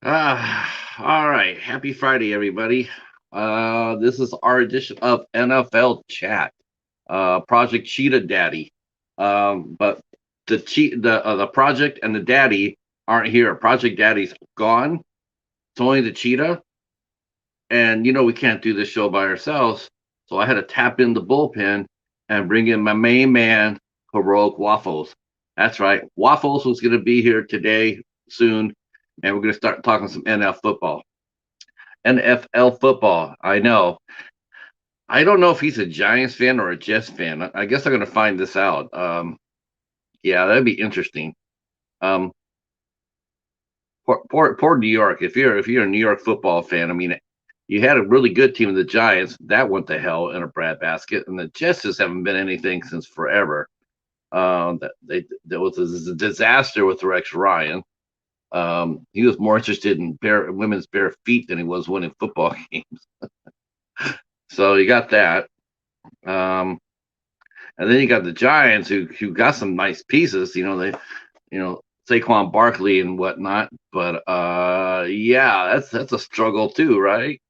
All right. Happy Friday, everybody. This is our edition of NFL Chat. Project Cheetah Daddy. But the project and the daddy aren't here. Project Daddy's gone. It's only the cheetah, and we can't do this show by ourselves. So I had to tap in the bullpen and bring in my main man, Heroic Waffles. That's right. Waffles was going to be here today soon, and we're going to start talking some NFL football. I know. I don't know if he's a Giants fan or a Jets fan. I guess I'm going to find this out. Yeah, that'd be interesting. Um, poor New York. If you're a New York football fan, I mean, you had a really good team, the Giants. That went to hell in a breadbasket, and the Jets just haven't been anything since forever. That was a disaster with Rex Ryan. He was more interested in women's bare feet than he was winning football games. So you got that. Um, and then you got the Giants who got some nice pieces. You know Saquon Barkley and whatnot. But yeah, that's a struggle too, right?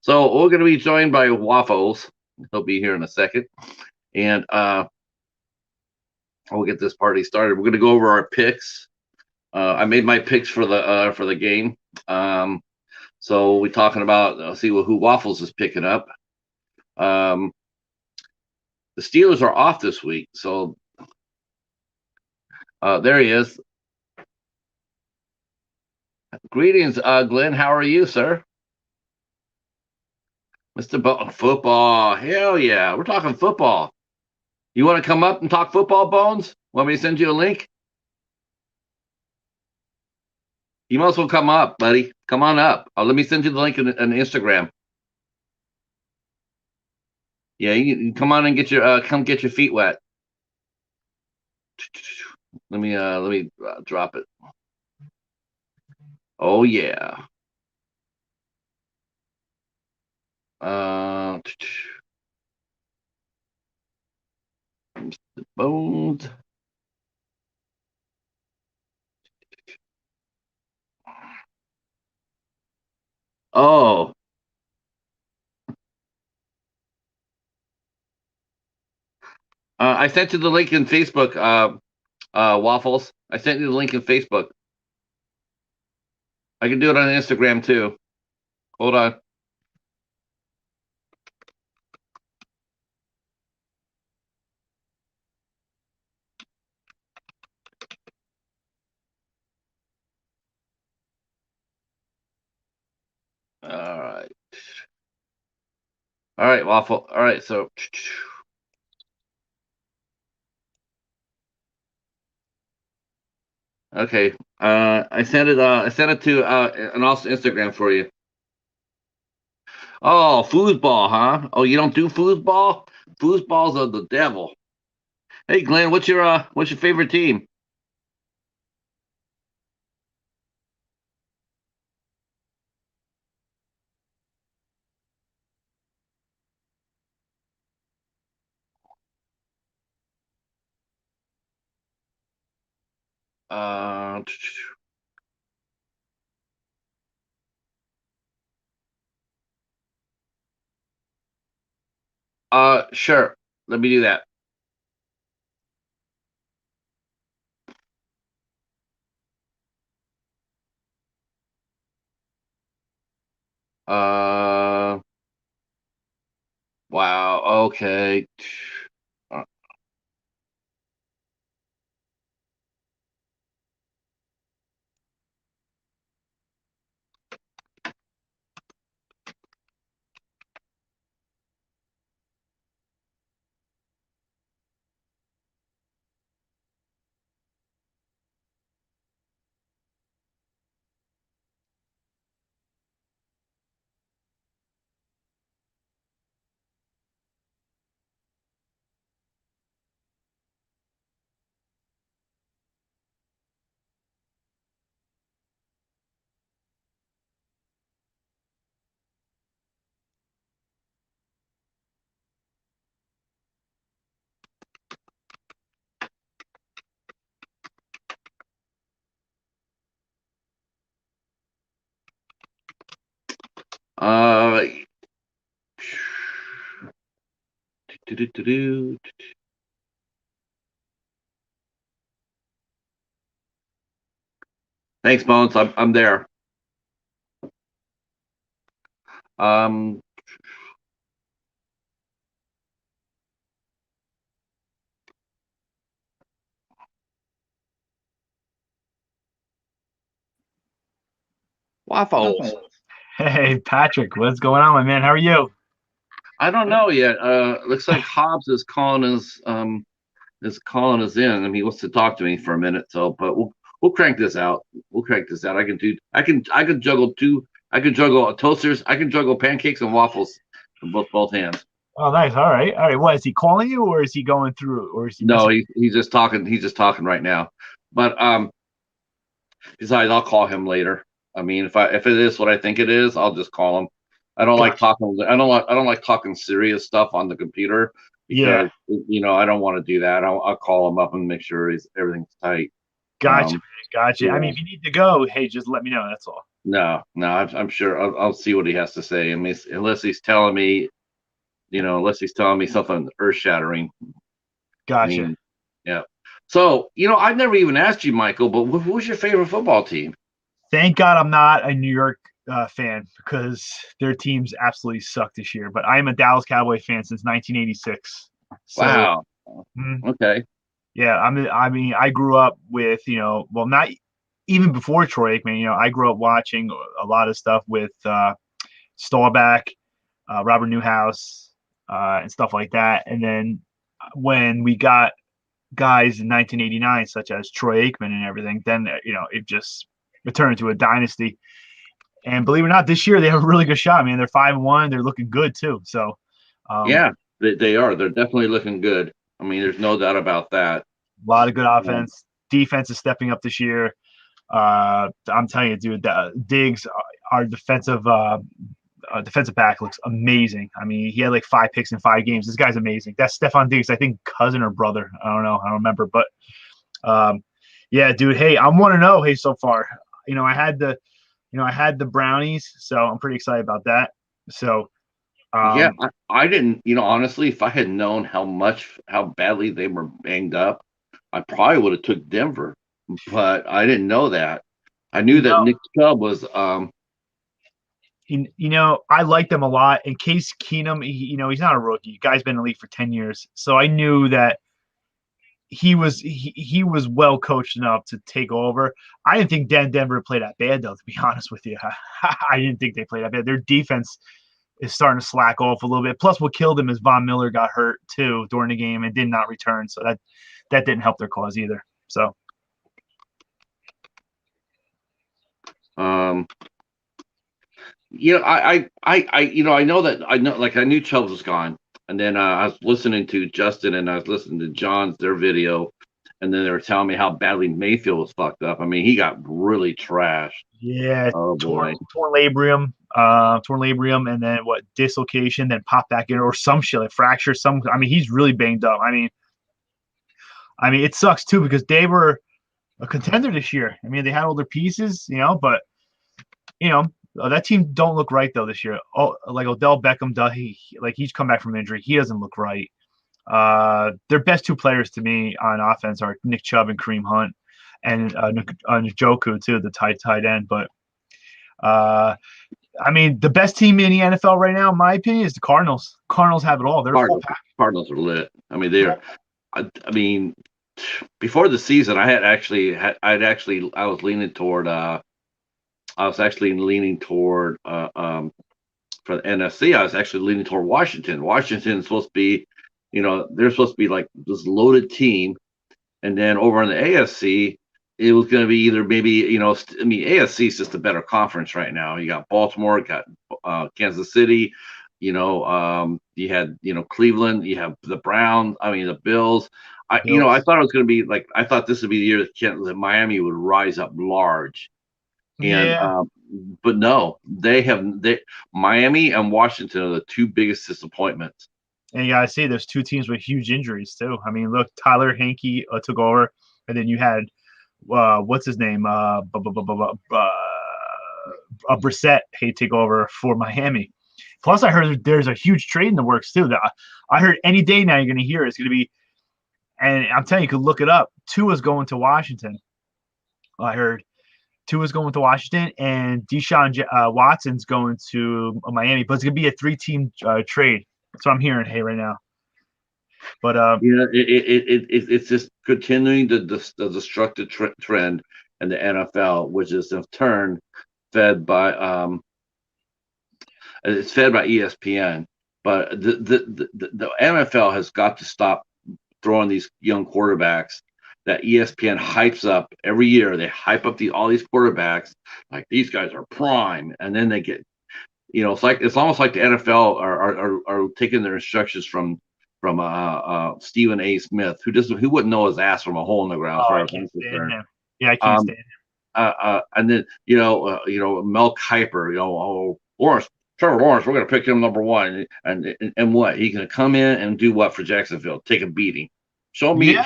So we're going to be joined by Waffles. He'll be here in a second, and we'll get this party started. We're going to go over our picks. I made my picks for the game. Um, so we're talking about see who Waffles is picking up. Um, the Steelers are off this week, so there he is. Greetings, Glenn. How are you, sir? Mr. Football. Hell yeah. We're talking football. You want to come up and talk football, Bones? Want me to send you a link? You might as well come up, buddy. Come on up. Let me send you the link in Instagram. Yeah, you come on and come get your feet wet. Let me drop it. Oh yeah. Uh, Bones. Oh, I sent you the link in Facebook. Waffles. I sent you the link in Facebook. I can do it on Instagram too. Hold on. All right. All right, Waffle. All right, so okay. I sent it to and also Instagram for you. Oh, foosball, huh? Oh, you don't do foosball? Foosballs are the devil. Hey, Glenn, what's your favorite team? Uh, sure. Let me do that. Uh, wow. Okay. Uh, do. Thanks, Bones. I'm there. Um, Waffles. Hey, Patrick, what's going on, my man? How are you? I don't know yet. Looks like Hobbs is calling us in. I mean, he wants to talk to me for a minute. So, but we'll crank this out. We'll crank this out. I can juggle two. I can juggle toasters. I can juggle pancakes and waffles in both hands. Oh, nice. All right. All right. What is he calling you, or is he going through, or is he No, messaging? he's just talking. He's just talking right now. But besides, I'll call him later. I mean, if it is what I think it is, I'll just call him. I don't like Gotcha. talking. I don't like talking serious stuff on the computer Yeah. because I don't want to do that. I'll call him up and make sure everything's tight. Gotcha, Um, man. Gotcha. I yeah. mean, if you need to go, hey, just let me know. That's all. No, I'm sure I'll see what he has to say. I mean, unless he's telling me, unless he's telling me something earth shattering. I Gotcha. mean, yeah. So, I've never even asked you, Michael, but who's your favorite football team? Thank God I'm not a New York fan because their teams absolutely suck this year. But I am a Dallas Cowboy fan since 1986. So, Wow. mm, Okay. yeah, I mean, I grew up with, well, not even before Troy Aikman, I grew up watching a lot of stuff with Staubach, Robert Newhouse, and stuff like that. And then when we got guys in 1989, such as Troy Aikman and everything, then, it turned into a dynasty. And believe it or not, this year they have a really good shot. I mean, they're 5-1. They're looking good too. So, um, Yeah, they are. They're definitely looking good. I mean, there's no doubt about that. a lot of good Um, offense. Defense is stepping up this year. I'm telling you, dude, Diggs, our defensive back, looks amazing. I mean, he had like 5 picks in 5 games. This guy's amazing. That's Stephon Diggs, I think cousin or brother. I don't know. I don't remember, but um, yeah, dude. Hey, I'm 1-0. Hey, so far, I had the brownies, so I'm pretty excited about that. So, yeah, um, I didn't, honestly, if I had known how badly they were banged up, I probably would have took Denver, but I didn't know that. I knew you that know, Nick Chubb was, I like them a lot. In Case Keenum, he's not a rookie. Guy's been in the league for 10 years, so I knew that he was well coached enough to take over. I didn't think Denver played that bad though. To be honest with you, I didn't think they played that bad. Their defense is starting to slack off a little bit. Plus, what killed them is Von Miller got hurt too during the game and did not return, so that didn't help their cause either. So um, I know that like I knew Chubbs was gone, and then I was listening to Justin and I was listening to John's their video, and then they were telling me how badly Mayfield was fucked up. I mean, he got really trashed. yeah, Oh torn boy. torn labrum, and then what dislocation, then pop back in or some shit like fracture. I mean, he's really banged up. I mean, it sucks too because they were a contender this year. I mean, they had all their pieces, but you know that team don't look right though this year. Oh, like Odell Beckham, he's come back from injury. He doesn't look right. Their best two players to me on offense are Nick Chubb and Kareem Hunt, and Njoku too, the tight end. But I mean, the best team in the NFL right now, in my opinion, is the Cardinals. Cardinals have it all. They're a full Cardinals, pack. Cardinals are lit. I mean, I mean, before the season, I was leaning toward, I was actually leaning toward, for the NFC, I was actually leaning toward Washington. Washington's supposed to be, they're supposed to be like this loaded team. And then over on the AFC, it was going to be either maybe, I mean, AFC is just a better conference right now. You got Baltimore, got Kansas City, you had, Cleveland, you have the Browns, I mean, the Bills. I Bills. thought it was going to be like, I thought this would be the year that Miami would rise up large. And, Yeah, but no, Miami and Washington are the two biggest disappointments. and you gotta see there's two teams with huge injuries too. I mean, look, Tyler Hanke took over, and then you had what's his name, Brissett, hey, take over for Miami. Plus, I heard there's a huge trade in the works too. That I heard any day now you're going to hear it's going to be, and I'm telling you, you could look it up. Tua's going to Washington. I heard Tua's going to Washington, and Deshaun Watson's going to Miami. But it's going to be a 3-team trade. That's what I'm hearing. Hey, right now. But it's just continuing the destructive trend in the NFL, which is in turn fed by it's fed by ESPN. But the NFL has got to stop throwing these young quarterbacks that ESPN hypes up every year. They hype up all these quarterbacks like these guys are prime, and then they get, it's almost like the NFL are taking their instructions from Stephen A. Smith, who wouldn't know his ass from a hole in the ground. Oh, I can't stand him. Yeah, I can't stand him. And then Mel Kiper, Trevor Lawrence, we're going to pick him number one, and what he's going to come in and do what for Jacksonville? Take a beating. Show me 5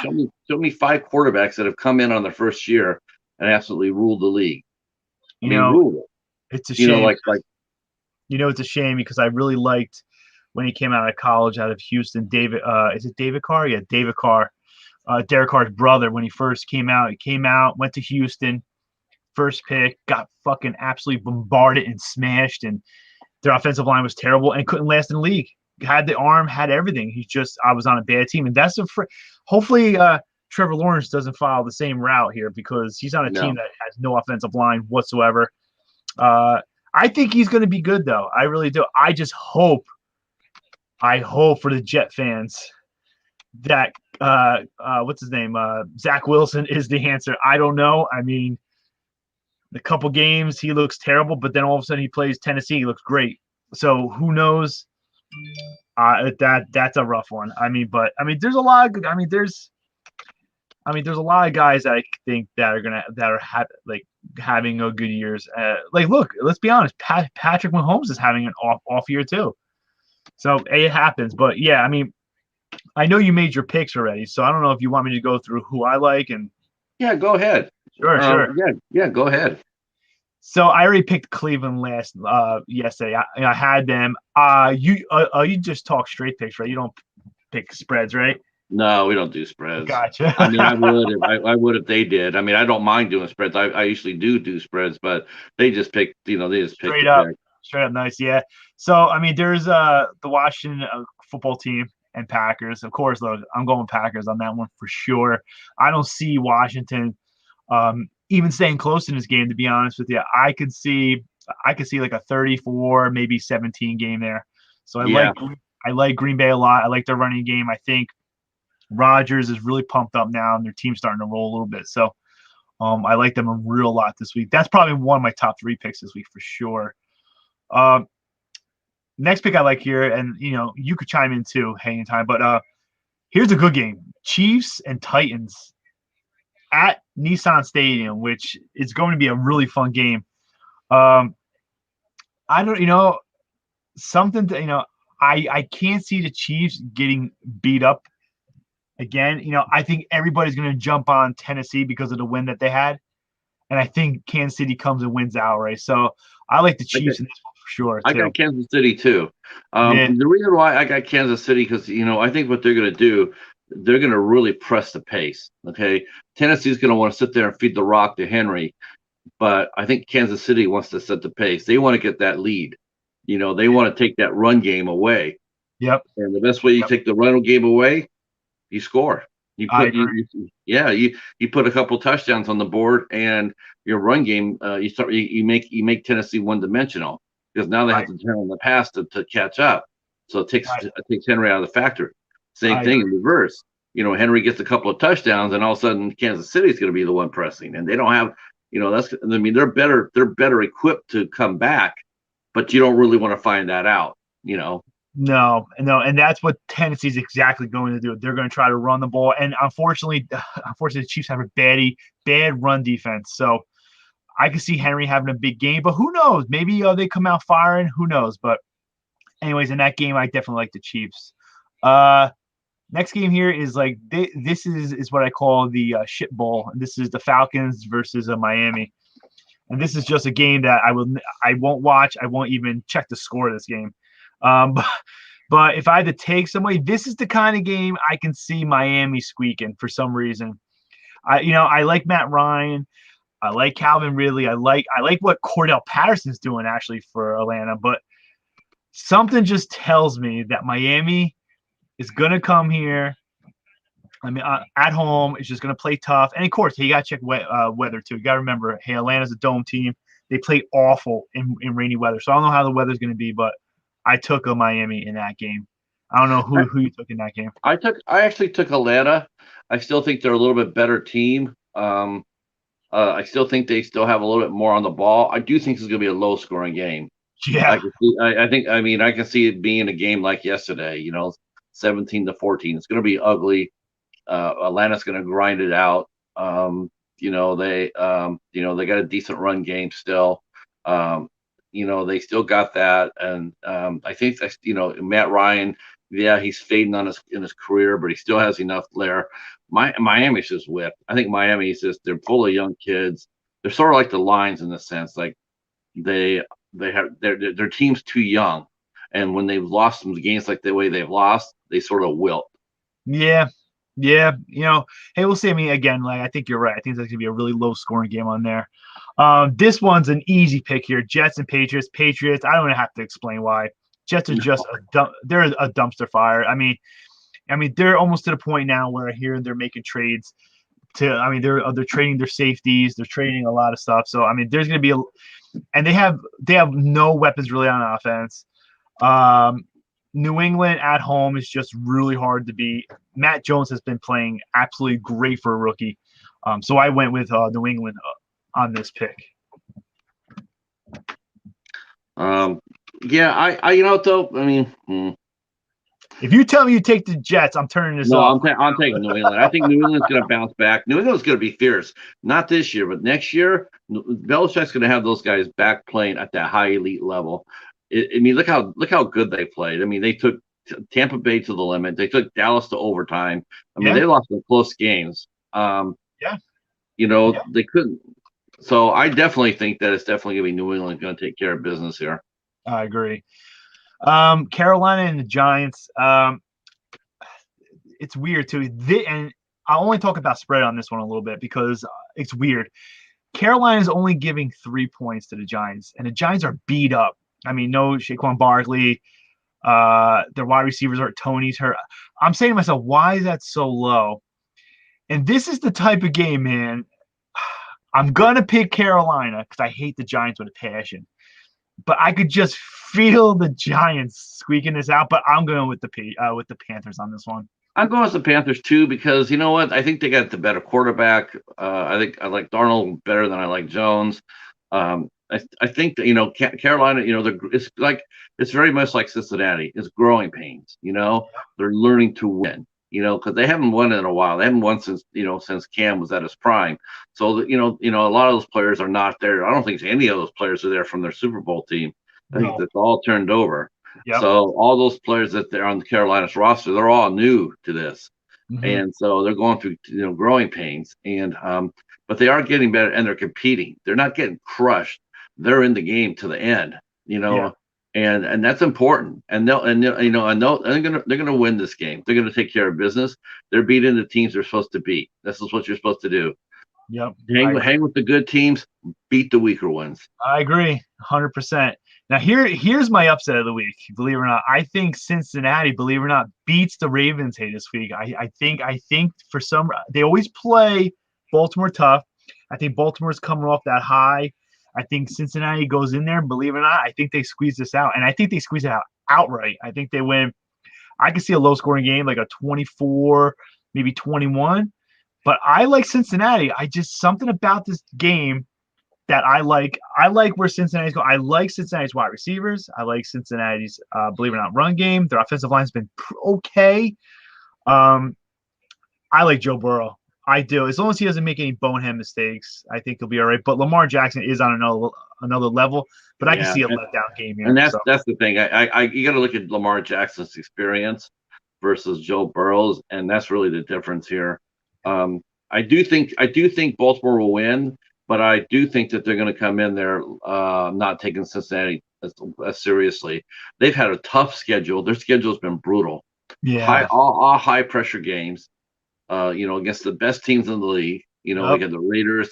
quarterbacks that have come in on their first year and absolutely ruled the league. Ruled it. It's a shame. It's a shame because I really liked when he came out of college out of Houston. David, is it David Carr? Yeah, David Carr, Derek Carr's brother. When he first came out, went to Houston, first pick, got fucking absolutely bombarded and smashed, and their offensive line was terrible and couldn't last in the league. Had the arm, had everything. I was on a bad team, and that's hopefully Trevor Lawrence doesn't follow the same route here because he's on a team that has no offensive line whatsoever. I think he's going to be good though. I really do. I hope for the Jet fans that what's his name? Zach Wilson is the answer. I don't know. I mean, the couple games he looks terrible, but then all of a sudden he plays Tennessee, he looks great. So who knows? That's a rough one. There's a lot of there's a lot of guys that I think that are having a good years. Look, let's be honest. Patrick Mahomes is having an off year too. So it happens. But yeah, I know you made your picks already, so I don't know if you want me to go through who I like and. Yeah, go ahead. Sure. Yeah, go ahead. So I already picked Cleveland yesterday. I had them. You just talk straight picks, right? You don't pick spreads, right? No, we don't do spreads. Gotcha. I would if they did. I don't mind doing spreads. I usually do spreads, but they just pick. They just pick straight up. Nice, yeah. So there's the Washington football team and Packers. Of course, though, I'm going Packers on that one for sure. I don't see Washington even staying close in this game, to be honest with you. I could see like a 34, maybe 17 game there. So I like Green Bay a lot. I like their running game. I think Rodgers is really pumped up now, and their team's starting to roll a little bit. So I like them a real lot this week. That's probably one of my top 3 picks this week for sure. Next pick I like here, and you could chime in too, hanging time. But here's a good game: Chiefs and Titans at Nissan Stadium, which is going to be a really fun game. I don't, something to, I can't see the Chiefs getting beat up again. I think everybody's going to jump on Tennessee because of the win that they had. And I think Kansas City comes and wins outright. So I like the Chiefs in this one for sure. I got Kansas City too. The reason why I got Kansas City, because, I think what they're going to do, they're going to really press the pace. Okay. Tennessee's going to want to sit there and feed the rock to Henry. But I think Kansas City wants to set the pace. They want to get that lead. They want to take that run game away. Yep. And the best way you take the run game away, you score. You put a couple touchdowns on the board, and your run game, you make Tennessee one dimensional because now they have to turn on the pass to catch up. So it takes Henry out of the factory. Same thing in reverse. Henry gets a couple of touchdowns, and all of a sudden Kansas City is going to be the one pressing, and they don't have. They're better equipped to come back, but you don't really want to find that out. No, and that's what Tennessee's exactly going to do. They're going to try to run the ball, and unfortunately, the Chiefs have a bad run defense. So I can see Henry having a big game, but who knows? Maybe they come out firing. Who knows? But anyways, in that game, I definitely like the Chiefs. Next game here is this is what I call the shit bowl. This is the Falcons versus Miami, and this is just a game that I won't watch. I won't even check the score of this game. But, but if I had to take somebody, this is the kind of game I can see Miami squeaking for some reason. I like Matt Ryan. I like Calvin Ridley. I like what Cordell Patterson's doing actually for Atlanta, but something just tells me that Miami is gonna come here. I mean, at home, it's just gonna play tough, and of course, you got to check weather too. You got to remember, hey, Atlanta's a dome team. They play awful in rainy weather, so I don't know how the weather's gonna be, but I took a Miami in that game. I don't know who you took in that game. I actually took Atlanta. I still think they're a little bit better team. I still think they still have a little bit more on the ball. I do think this is going to be a low scoring game. Yeah, I mean, I can see it being a game like yesterday, 17-14. It's going to be ugly. Atlanta's going to grind it out. They got a decent run game still. They still got that. And I think that's, Matt Ryan, yeah, he's fading in his career, but he still has enough there. Miami's just whipped. I think Miami's they're full of young kids. They're sort of like the Lions in the sense, like their team's too young, and when they've lost some games like the way they've lost, they sort of wilt. yeah. Hey, we'll see. I mean, again, like I think you're right. I think there's gonna be a really low scoring game on there. This one's an easy pick here. Jets and Patriots. Patriots. I don't even have to explain why. Jets are just they're a dumpster fire. I mean, they're almost to the point now where I hear they're making trades. They're trading their safeties. They're trading a lot of stuff. So I mean, there's gonna be and they have no weapons really on offense. New England at home is just really hard to beat. Matt Jones has been playing absolutely great for a rookie. So I went with New England on this pick. Yeah, if you tell me you take the Jets, I'm turning this off. I'm taking New England. I think New England's going to bounce back. New England's going to be fierce. Not this year, but next year, Belichick's going to have those guys back playing at that high elite level. Look how good they played. I mean, they took Tampa Bay to the limit. They took Dallas to overtime. They lost some close games. They couldn't. So I definitely think that it's definitely going to be New England going to take care of business here. I agree. Carolina and the Giants. It's weird too. And I'll only talk about spread on this one a little bit because it's weird. Carolina is only giving 3 points to the Giants, and the Giants are beat up. I mean, no Saquon Barkley. Their wide receivers are Tony's hurt. I'm saying to myself, why is that so low? And this is the type of game, man. I'm gonna pick Carolina because I hate the Giants with a passion. But I could just feel the Giants squeaking this out. But I'm going with the Panthers on this one. I'm going with the Panthers too because you know what? I think they got the better quarterback. I think I like Darnold better than I like Jones. I think that Carolina, it's very much like Cincinnati. It's growing pains. They're learning to win. Because they haven't won in a while. They haven't won since Cam was at his prime. So a lot of those players are not there. I don't think any of those players are there from their Super Bowl team. I think that's all turned over. Yep. So all those players that they're on the Carolina's roster, they're all new to this, and so they're going through growing pains. And but they are getting better, and they're competing. They're not getting crushed. They're in the game to the end. Yeah. And that's important. And they're gonna win this game. They're gonna take care of business. They're beating the teams they're supposed to beat. This is what you're supposed to do. Yep. Hang with the good teams, beat the weaker ones. I agree, 100%. Now here's my upset of the week. Believe it or not, I think Cincinnati, believe it or not, beats the Ravens this week. I think for some they always play Baltimore tough. I think Baltimore's coming off that high. I think Cincinnati goes in there, believe it or not, I think they squeeze this out. And I think they squeeze it out outright. I think they win. I can see a low-scoring game, like a 24, maybe 21. But I like Cincinnati. Something about this game that I like. I like where Cincinnati's going. I like Cincinnati's wide receivers. I like Cincinnati's, believe it or not, run game. Their offensive line's been okay. I like Joe Burrow. I do. As long as he doesn't make any bonehead mistakes, I think he'll be all right. But Lamar Jackson is on another level. But I can see a letdown game here. And that's the thing. You got to look at Lamar Jackson's experience versus Joe Burrow's, and that's really the difference here. I do think Baltimore will win, but I do think that they're going to come in there not taking Cincinnati as seriously. They've had a tough schedule. Their schedule's been brutal. Yeah. All high pressure games. Against the best teams in the league. Yep. You had the Raiders.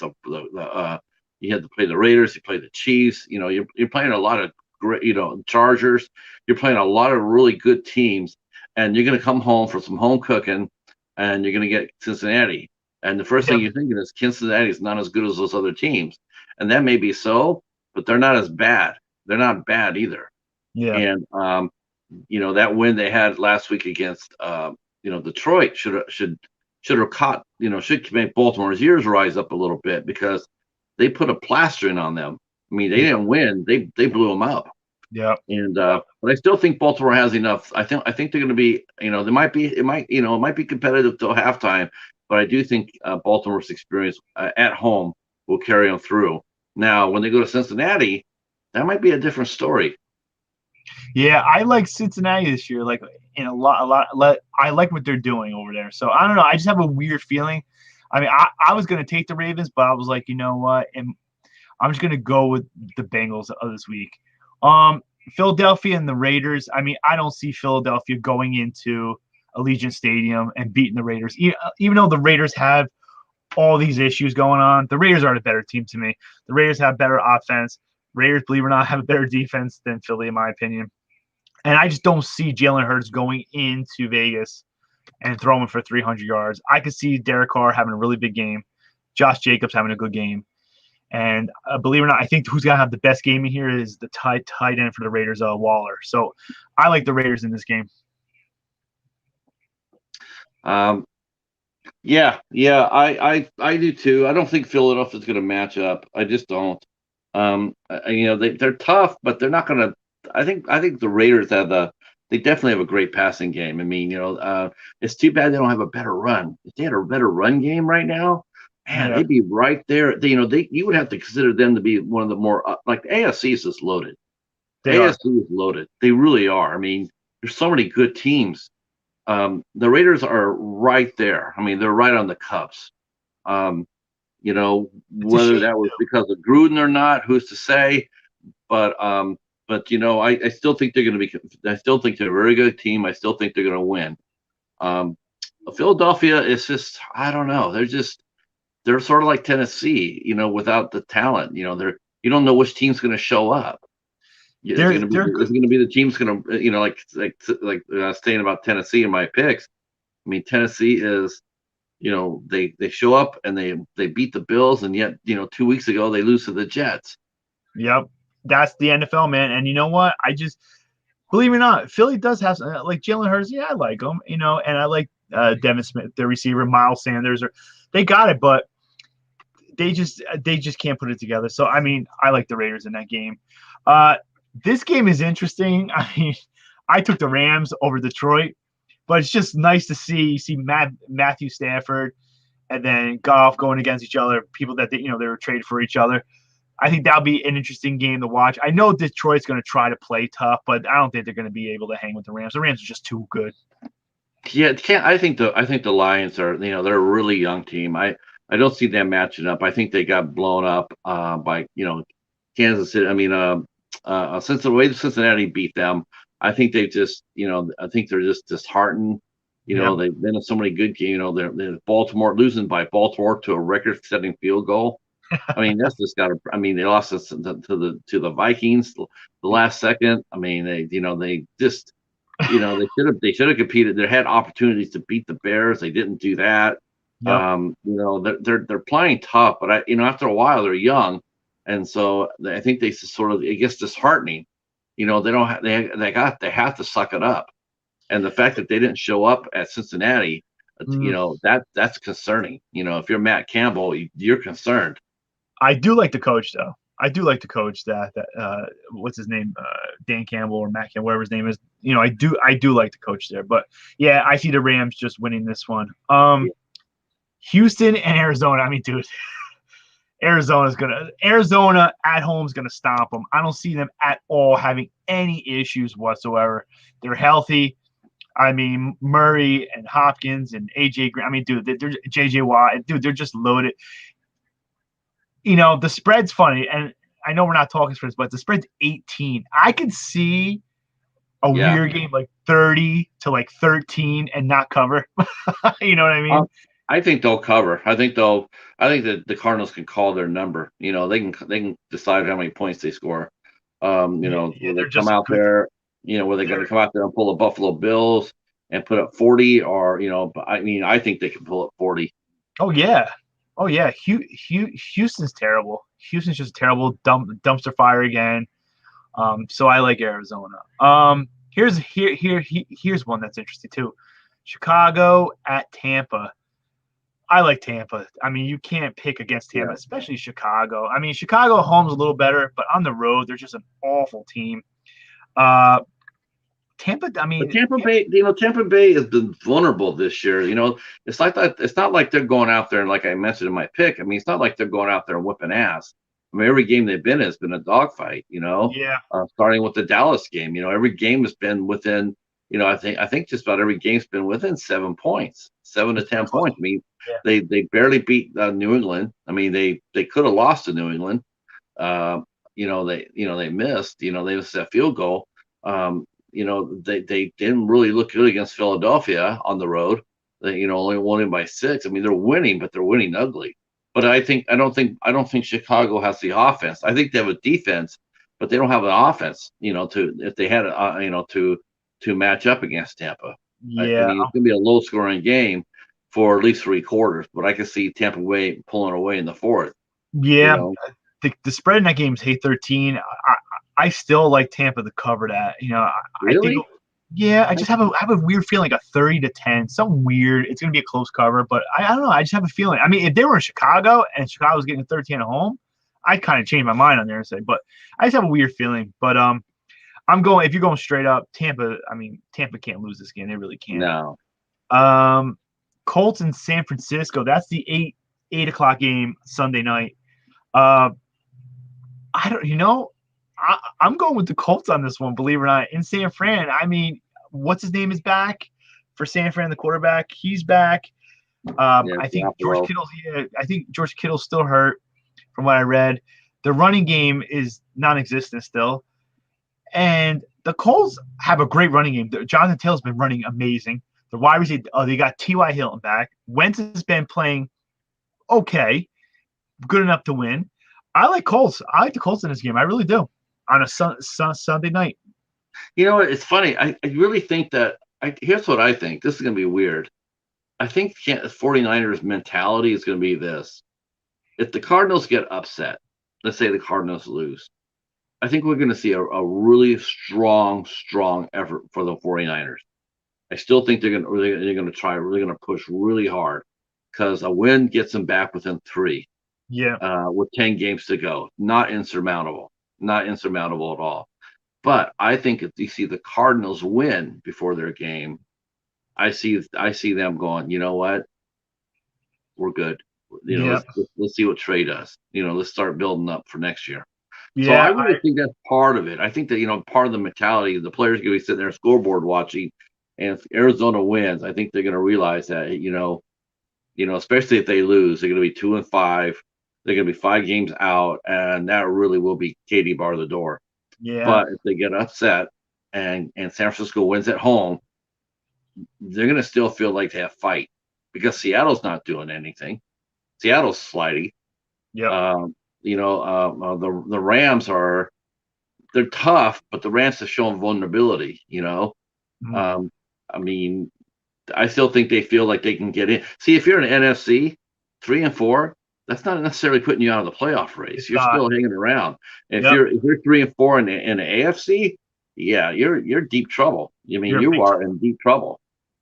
You had to play the Raiders. You play the Chiefs. You're playing a lot of great. Chargers. You're playing a lot of really good teams, and you're going to come home for some home cooking, and you're going to get Cincinnati. And the first thing Yep. you're thinking is Cincinnati is not as good as those other teams, and that may be so, but they're not as bad. They're not bad either. Yeah. And that win they had last week against Detroit should have caught should make Baltimore's ears rise up a little bit because they put a plastering on them. I mean, they Yeah. didn't win; they blew them up. Yeah. And but I still think Baltimore has enough. I think they're going to be it might be competitive till halftime, but I do think Baltimore's experience at home will carry them through. Now, when they go to Cincinnati, that might be a different story. Yeah, I like Cincinnati this year. Like in a lot. I like what they're doing over there. So I don't know. I just have a weird feeling. I mean, I was gonna take the Ravens, but I was like, you know what? And I'm just gonna go with the Bengals of this week. Philadelphia and the Raiders. I mean, I don't see Philadelphia going into Allegiant Stadium and beating the Raiders. Even though the Raiders have all these issues going on, the Raiders are the better team to me. The Raiders have better offense. Raiders, believe it or not, have a better defense than Philly, in my opinion. And I just don't see Jalen Hurts going into Vegas and throwing for 300 yards. I could see Derek Carr having a really big game, Josh Jacobs having a good game. And believe it or not, I think who's going to have the best game in here is the tight end for the Raiders, Waller. So I like the Raiders in this game. I do too. I don't think Philadelphia's going to match up. I just don't. They're tough, but they're not going to. I think the Raiders they definitely have a great passing game. I mean, it's too bad they don't have a better run. If they had a better run game right now, man, Yeah, they'd be right there. You would have to consider them to be one of the more like the AFC is just loaded. they are. AFC is loaded. They really are. I mean, there's so many good teams. The Raiders are right there. I mean, they're right on the Cubs. Um, It's a whether shame, that was too. because of Gruden or not, who's to say? But I still think they're going to be. I still think they're a very good team. I still think they're going to win. Um, Philadelphia is just. I don't know. They're sort of like Tennessee, without the talent. You don't know which team's going to show up. Is it going to be? They're Is good. it going to be the team's going to? Saying about Tennessee in my picks. I mean, Tennessee is. They show up and they beat the Bills, and yet 2 weeks ago they lose to the Jets. Yep, that's the NFL, man. And you know what? I just believe it or not, Philly does have like Jalen Hurts. Yeah, I like him, and I like Devin Smith, their receiver, Miles Sanders. They got it, but they just can't put it together. So I mean, I like the Raiders in that game. This game is interesting. I mean, I took the Rams over Detroit, but it's just nice to see Matthew Stafford and then Goff going against each other, people that they were traded for each other. I think that'll be an interesting game to watch. I know Detroit's going to try to play tough, but I don't think they're going to be able to hang with the Rams. The Rams are just too good. Yeah, can't. I think the Lions are. They're a really young team. I don't see them matching up. I think they got blown up by Kansas City. I mean, since the way Cincinnati beat them, I think they just I think they're just disheartened. Yep. They've been in so many good games. They're Baltimore losing by Baltimore to a record-setting field goal. I mean, that's just got to. I mean, they lost to the Vikings the last second. I mean, they just they should have competed. They had opportunities to beat the Bears. They didn't do that. Yep. They're playing tough, but after a while they're young, and so I think they just sort of it gets disheartening. They don't have, they have to suck it up, and the fact that they didn't show up at Cincinnati, Mm. that's concerning. If you're Matt Campbell, you're concerned. I do like the coach, though. I do like the coach that what's his name, Dan Campbell or Matt Campbell, whatever his name is. I do like the coach there, but yeah, I see the Rams just winning this one. Houston and Arizona. I mean, dude, Arizona at home is gonna stomp them. I don't see them at all having any issues whatsoever. They're healthy. I mean, Murray and Hopkins and AJ Green. I mean, dude, they're JJ Watt. Dude, they're just loaded. The spread's funny, and I know we're not talking spreads, but the spread's 18. I can see a Yeah. weird game like 30 to like 13 and not cover. You know what I mean? I think they'll cover. I think that the Cardinals can call their number. They can decide how many points they score. Yeah, Will they they're come just out good. there? Were they going to come out there and pull the Buffalo Bills and put up 40? Or I think they can pull up 40. Oh yeah. Oh yeah. Houston's terrible. Houston's just terrible. Dumpster fire again. So I like Arizona. Here's one that's interesting too. Chicago at Tampa. I like Tampa. I mean, you can't pick against Tampa, Yeah. especially Chicago. I mean, Chicago home's a little better, but on the road, they're just an awful team. Tampa. I But mean, Tampa Bay has been vulnerable this year. It's like that. It's not like they're going out there and, like I mentioned in my pick. I mean, it's not like they're going out there and whipping ass. I mean, every game they've been in has been a dogfight. yeah, Starting with the Dallas game. Every game has been within. I think just about every game's been within 7 points, 7 to 10 points. I mean, yeah, they barely beat New England. I mean, they could have lost to New England. They missed. They missed that field goal. They didn't really look good against Philadelphia on the road. They, only won by 6. I mean, they're winning, but they're winning ugly. But I don't think Chicago has the offense. I think they have a defense, but they don't have an offense. If they had to match up against Tampa. I yeah, mean, it's gonna be a low scoring game for at least 3 quarters, but I can see Tampa Bay pulling away in the fourth. You yeah. know, The spread in that game is 8-13. I still like Tampa to cover that. I think. really? Yeah, I have a weird feeling, like a 30-10, something weird. It's gonna be a close cover, but I don't know. I just have a feeling. I mean, if they were in Chicago and Chicago was getting a 13 at home, I'd kind of change my mind on there and say, but I just have a weird feeling. But I'm going. If you're going straight up, Tampa. I mean, Tampa can't lose this game. They really can't. No. Colts in San Francisco. That's the 8 o'clock game Sunday night. Uh, I don't. I'm going with the Colts on this one. Believe it or not, in San Fran. I mean, what's his name is back for San Fran, the quarterback. He's back. Yeah, I think George Garoppolo. Kittle's. Yeah, I think George Kittle's still hurt, from what I read. The running game is non-existent still, and the Colts have a great running game. Jonathan Taylor's been running amazing. The wide receiver, they got T.Y. Hilton back. Wentz has been playing okay, good enough to win. I like Colts. I like the Colts in this game. I really do. On a Sunday night. It's funny. I really think that here's what I think. This is going to be weird. I think 49ers mentality is going to be this. If the Cardinals get upset, let's say the Cardinals lose, I think we're going to see a really strong effort for the 49ers. I still think they're going to try, really going to push really hard because a win gets them back within 3 Yeah. with 10 games to go. Not insurmountable at all. But I think if you see the Cardinals win before their game, I see them going, you know what? We're good. Yeah. Let's see what Trey does. Let's start building up for next year. So I Yeah. really think that's part of it. I think that, part of the mentality, the players going to be sitting there scoreboard watching, and if Arizona wins, I think they're going to realize that, especially if they lose, they're going to be 2-5. They're going to be 5 games out, and that really will be Katie bar the door. Yeah. But if they get upset and San Francisco wins at home, they're going to still feel like they have fight because Seattle's not doing anything. Seattle's sliding. Yeah. The Rams they're tough, but the Rams have shown vulnerability. Mhm. I mean, I still think they feel like they can get in. See, if you're an NFC 3-4, that's not necessarily putting you out of the playoff race. It's You're not. still hanging around. And Yep. if you're 3-4 in the AFC, yeah, you're deep trouble. I mean, You're in you big are trouble. in deep trouble.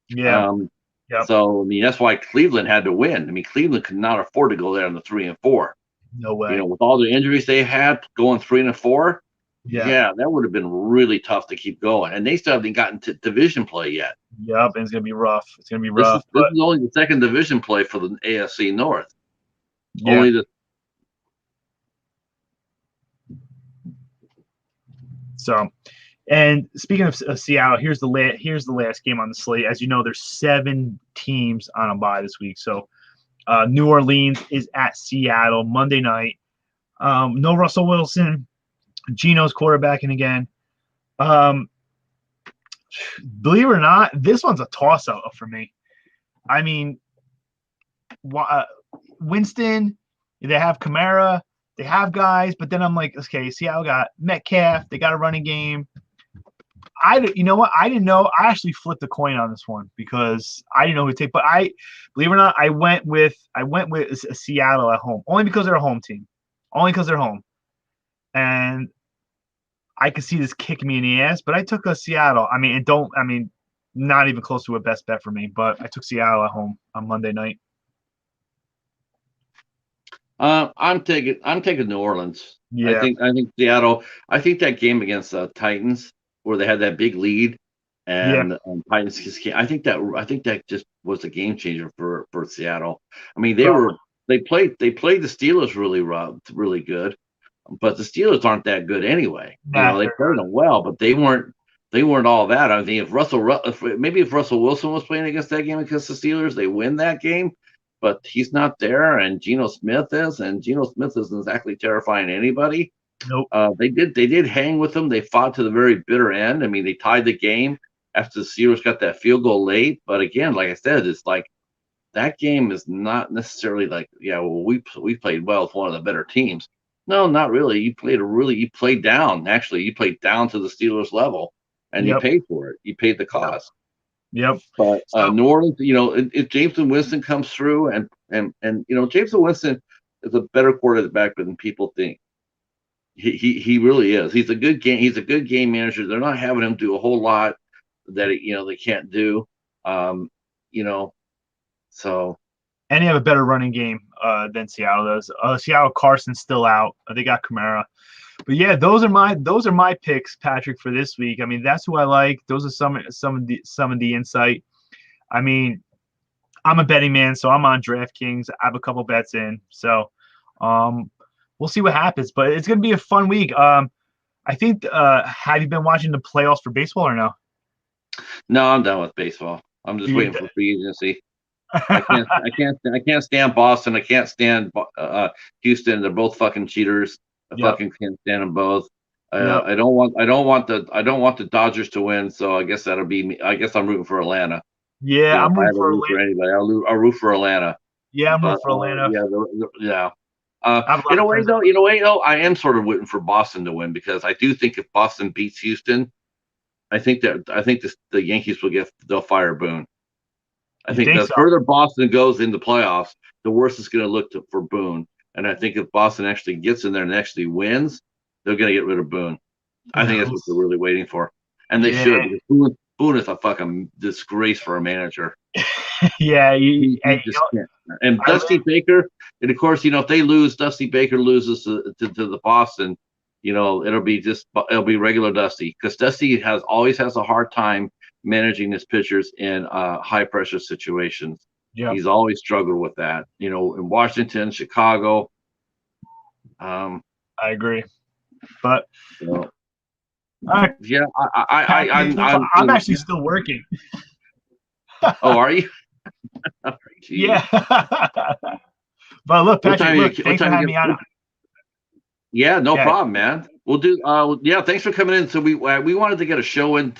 Yeah. Um, Yep. so I mean, that's why Cleveland had to win. I mean, Cleveland could not afford to go there on the 3-4. No way. With all the injuries they had going 3-4, Yeah. yeah, that would have been really tough to keep going. And they still haven't gotten to division play yet. Yep. And it's gonna be rough. It's gonna be This rough. is this is only the second division play for the AFC North. Yeah. Only the So, and speaking of Seattle, here's the last game on the slate. As you know, there's 7 teams on a bye this week. So, New Orleans is at Seattle Monday night. No Russell Wilson. Geno's quarterbacking again. Um, believe it or not, this one's a toss-up for me. I mean, Winston, they have Kamara, they have guys, but then I'm like, okay, Seattle got Metcalf, they got a running game. You know what? I didn't know. I actually flipped a coin on this one because I didn't know who to take. But believe it or not, I went with Seattle at home only because they're a home team, only because they're home, and I could see this kicking me in the ass. But I took a Seattle. I mean, not even close to a best bet for me. But I took Seattle at home on Monday night. I'm taking New Orleans. Yeah. I think Seattle. I think that game against the Titans where they had that big lead and Titans just I think that just was a game changer for Seattle. I mean, they played the Steelers really good, but the Steelers aren't that good anyway. They played them well, but they weren't all that. I think if Russell Wilson was playing against that game against the Steelers, they win that game. But he's not there, and Geno Smith is, and Geno Smith isn't exactly terrifying anybody. Nope. They did hang with them. They fought to the very bitter end. I mean, they tied the game after the Steelers got that field goal late. But again, like I said, it's like that game is not necessarily like, we played well with one of the better teams. No, not really. You played down. Actually, you played down to the Steelers level, and you paid for it. You paid the cost. Yep. But New Orleans, if Jameson Winston comes through, and Jameson Winston is a better quarterback than people think. He really is. He's a good game manager. They're not having him do a whole lot that they can't do. So. And they have a better running game than Seattle does. Seattle, Carson's still out. They got Kamara. But yeah, those are my picks, Patrick, for this week. I mean, that's who I like. Those are some of the insight. I mean, I'm a betting man, so I'm on DraftKings. I have a couple bets in, so we'll see what happens. But it's gonna be a fun week. I think. Have you been watching the playoffs for baseball or no? No, I'm done with baseball. I'm just waiting for free agency. I can't stand Boston. I can't stand Houston. They're both fucking cheaters. I fucking can't stand them both. I don't want the Dodgers to win. So I guess that'll be me. I guess I'm rooting for Atlanta. Yeah, I'm rooting for Atlanta. Anybody. I'll root for Atlanta. Yeah, I'm rooting for Atlanta. Yeah. In a way, though, I am sort of rooting for Boston to win because I do think if Boston beats Houston, I think the Yankees they'll fire Boone. I think the further Boston goes in the playoffs, the worse it's going to look for Boone. And I think if Boston actually gets in there and actually wins, they're going to get rid of Boone. I think that's what they're really waiting for. And they should, because Boone is a fucking disgrace for a manager. And Dusty Baker, and of course, if they lose, Dusty Baker loses to the Boston, it'll be regular Dusty, because Dusty always has a hard time managing his pitchers in high pressure situations. Yeah, he's always struggled with that. In Washington, Chicago. I agree, but I'm actually still working. Oh, are you? Yeah. But look, Patrick, thanks for having me on. Yeah, no problem, man. We'll do. Thanks for coming in. So we wanted to get a show in,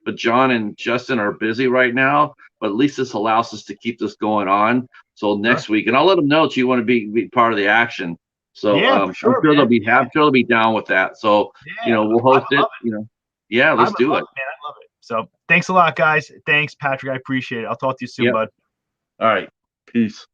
but John and Justin are busy right now. But at least this allows us to keep this going on. So next week, and I'll let them know that you want to be part of the action. So I'm sure they'll be down with that. So we'll host it. Let's do it. Man, I love it. So thanks a lot, guys. Thanks, Patrick. I appreciate it. I'll talk to you soon, bud. All right. Peace.